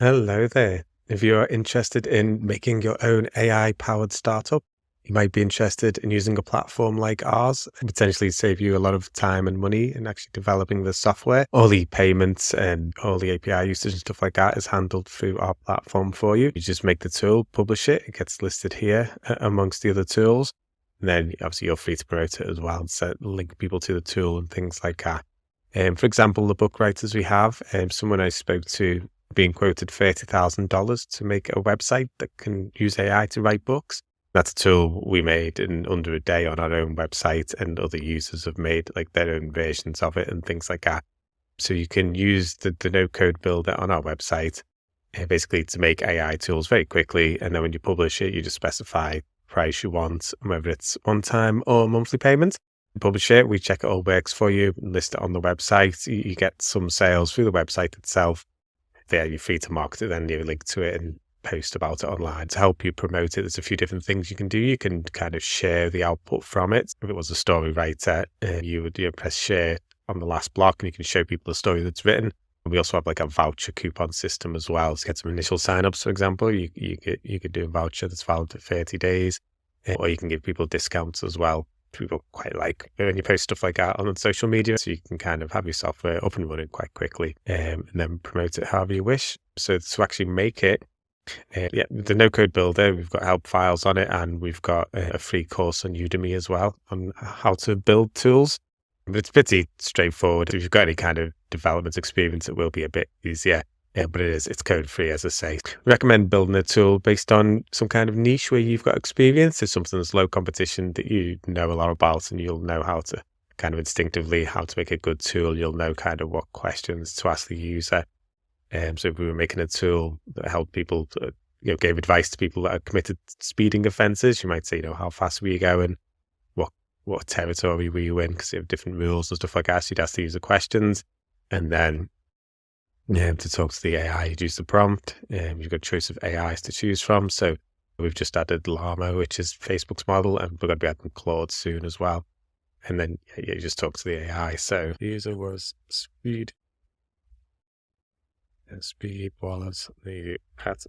Hello there. If you're interested in making your own AI-powered startup, you might be interested in using a platform like ours and potentially save you a lot of time and money in actually developing the software. All the payments and all the API usage and stuff like that is handled through our platform for you. You just make the tool, publish it, it gets listed here amongst the other tools. And then obviously you're free to promote it as well and link people to the tool and things like that. For example, the book writers we have, someone I spoke to being quoted $30,000 to make a website that can use AI to write books. That's a tool we made in under a day on our own website, and other users have made like their own versions of it and things like that. So you can use the no code builder on our website basically to make AI tools very quickly. And then when you publish it, you just specify the price you want, whether it's one time or monthly payment. You publish it, we check it all works for you, list it on the website. You get some sales through the website itself. There, you're free to market it, then you link to it and post about it online to help you promote it. There's a few different things you can do. You can kind of share the output from it. If it was a story writer, you would press share on the last block and you can show people the story that's written. And we also have like a voucher coupon system as well. To get some initial signups, for example, you could do a voucher that's valid for 30 days, or you can give people discounts as well. People quite like when you post stuff like that on social media, so you can kind of have your software up and running quite quickly, and then promote it however you wish. So to actually make it, the no code builder, we've got help files on it, and we've got a free course on Udemy as well on how to build tools. But it's pretty straightforward. If you've got any kind of development experience, it will be a bit easier. Yeah, but it's code free, as I say. Recommend building a tool based on some kind of niche where you've got experience. It's something that's low competition that you know a lot about, and you'll know how to kind of instinctively how to make a good tool. You'll know kind of what questions to ask the user. So if we were making a tool that helped people, gave advice to people that are committed speeding offences, you might say, how fast were you going? What territory were you in? Because you have different rules and stuff like that. So you'd ask the user questions, and then to talk to the AI, you'd use the prompt. You've got a choice of AIs to choose from. So we've just added Llama, which is Facebook's model, and we're going to be adding Claude soon as well. And then you just talk to the AI. So the user was speed, and speed was the at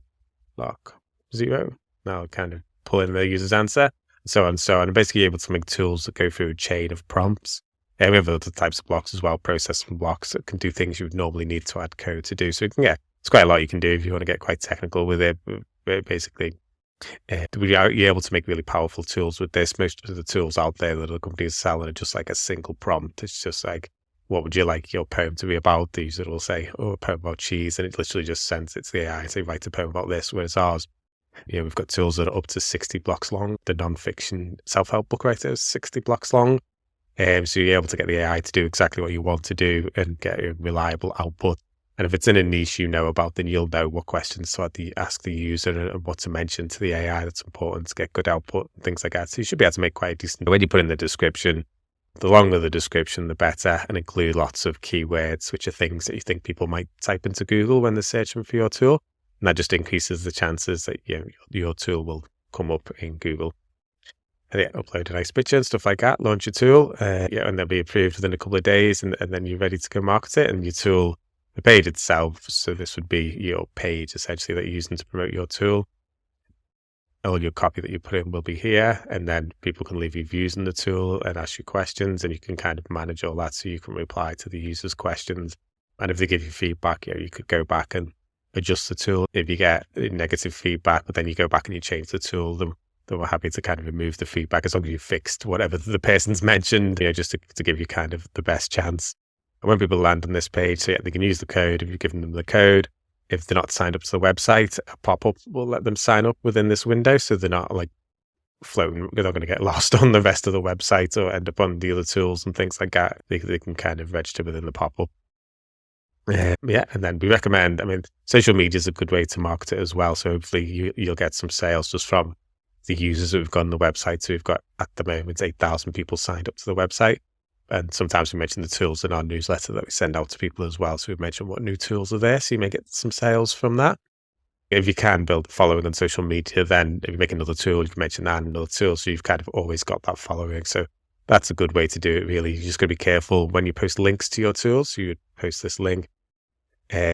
block 0. Now kind of pull in the user's answer, so on and so on. And basically able to make tools that go through a chain of prompts. We have other types of blocks as well, processing blocks that can do things you would normally need to add code to do. So it's quite a lot you can do if you want to get quite technical with it. But basically, you're able to make really powerful tools with this. Most of the tools out there that the companies sell are just like a single prompt. It's just like, what would you like your poem to be about? The user will say, a poem about cheese, and it literally just sends it to the AI and say, write a poem about this. Whereas ours, we've got tools that are up to 60 blocks long. The non-fiction self-help book writer is 60 blocks long. So you're able to get the AI to do exactly what you want to do and get a reliable output. And if it's in a niche you know about, then you'll know what questions to ask the user and what to mention to the AI that's important to get good output and things like that. So you should be able to make quite a decent. When you put in the description, the longer the description, the better, and include lots of keywords, which are things that you think people might type into Google when they're searching for your tool. And that just increases the chances that your tool will come up in Google. And upload a nice picture and stuff like that, launch your tool, and they'll be approved within a couple of days, and then you're ready to go market it. And your tool, the page itself, so this would be your page essentially that you're using to promote your tool. All your copy that you put in will be here, and then people can leave reviews in the tool and ask you questions, and you can kind of manage all that so you can reply to the user's questions. And if they give you feedback, you could go back and adjust the tool. If you get negative feedback, but then you go back and you change the tool, then we're happy to kind of remove the feedback as long as you fixed whatever the person's mentioned, just to give you kind of the best chance. And when people land on this page, they can use the code. If you've given them the code, if they're not signed up to the website, a pop-up will let them sign up within this window, so they're not like floating. They're not going to get lost on the rest of the website or end up on the other tools and things like that. They can kind of register within the pop-up. And then we recommend, social media is a good way to market it as well. So hopefully you'll get some sales just from the users who've gone on the website. So we've got at the moment 8,000 people signed up to the website. And sometimes we mention the tools in our newsletter that we send out to people as well. So we mention what new tools are there. So you may get some sales from that. If you can build a following on social media, then if you make another tool, you can mention that and another tool. So you've kind of always got that following. So that's a good way to do it, really. You just got to be careful when you post links to your tools. So you would post this link,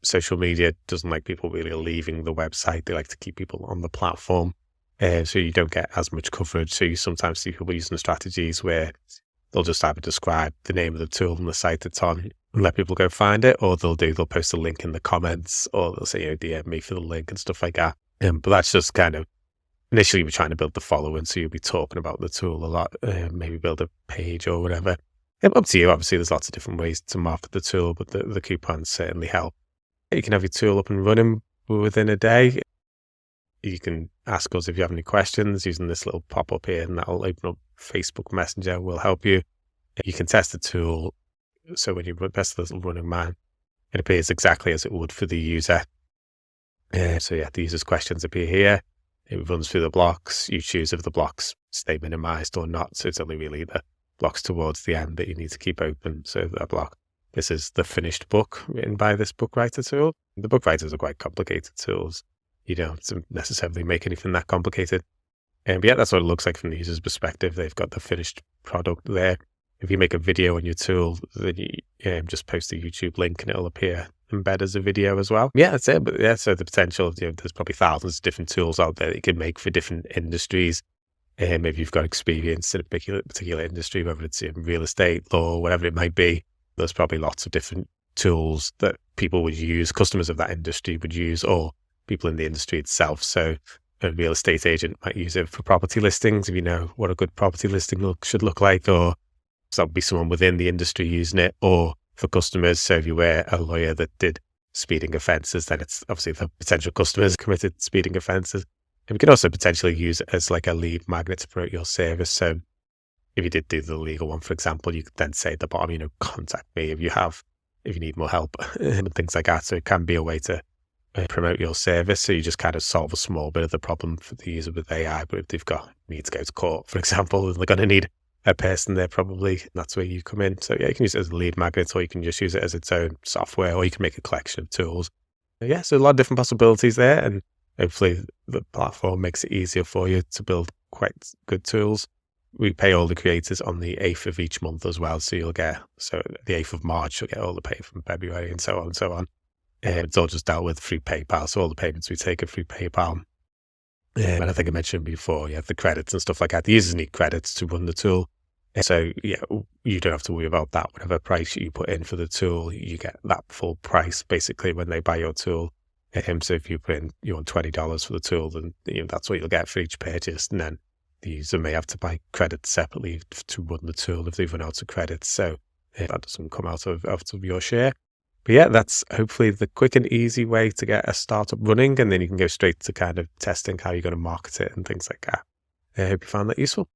Social media doesn't like people really leaving the website. They like to keep people on the platform. So you don't get as much coverage. So you sometimes see people using strategies where they'll just either describe the name of the tool and the site it's on and let people go find it, or they'll post a link in the comments, or they'll say, DM me for the link and stuff like that. But that's just kind of initially we're trying to build the following, so you'll be talking about the tool a lot, maybe build a page or whatever. Up to you. Obviously, there's lots of different ways to market the tool, but the coupons certainly help. You can have your tool up and running within a day. You can ask us if you have any questions using this little pop-up here, and that'll open up Facebook Messenger. We'll help you. You can test the tool. So when you press the little running man, it appears exactly as it would for the user. So yeah, the user's questions appear here. It runs through the blocks. You choose if the blocks stay minimized or not. So it's only really the blocks towards the end that you need to keep open. So that block. This is the finished book written by this book writer tool. The book writers are quite complicated tools. You don't have to necessarily make anything that complicated. But yeah, that's what it looks like from the user's perspective. They've got the finished product there. If you make a video on your tool, then you just post a YouTube link and it'll appear embed as a video as well. Yeah, that's it. But yeah, so the potential, there's probably thousands of different tools out there that you can make for different industries. Maybe you've got experience in a particular industry, whether it's in real estate, law, whatever it might be. There's probably lots of different tools that people would use, customers of that industry would use, or people in the industry itself. So a real estate agent might use it for property listings, if you know what a good property listing should look like, or so that'll be someone within the industry using it, or for customers. So if you were a lawyer that did speeding offences, then it's obviously the potential customers committed speeding offences. And we can also potentially use it as like a lead magnet to promote your service. So if you did do the legal one, for example, you could then say at the bottom, contact me if you need more help and things like that. So it can be a way to promote your service. So you just kind of solve a small bit of the problem for the user with AI. But if they've need to go to court, for example, they're going to need a person there probably, and that's where you come in. So yeah, you can use it as a lead magnet, or you can just use it as its own software, or you can make a collection of tools. Yeah, so a lot of different possibilities there, and hopefully the platform makes it easier for you to build quite good tools. We pay all the creators on the 8th of each month as well. So the 8th of March, you'll get all the pay from February and so on and so on. It's all just dealt with through PayPal. So all the payments we take are through PayPal. And I think I mentioned before, the credits and stuff like that. The users need credits to run the tool. So yeah, you don't have to worry about that. Whatever price you put in for the tool, you get that full price basically when they buy your tool. So if you put in $20 for the tool, then that's what you'll get for each purchase. And then the user may have to buy credits separately to run the tool if they've run out of credits. So that doesn't come out of your share. But yeah, that's hopefully the quick and easy way to get a startup running. And then you can go straight to kind of testing how you're going to market it and things like that. I hope you found that useful.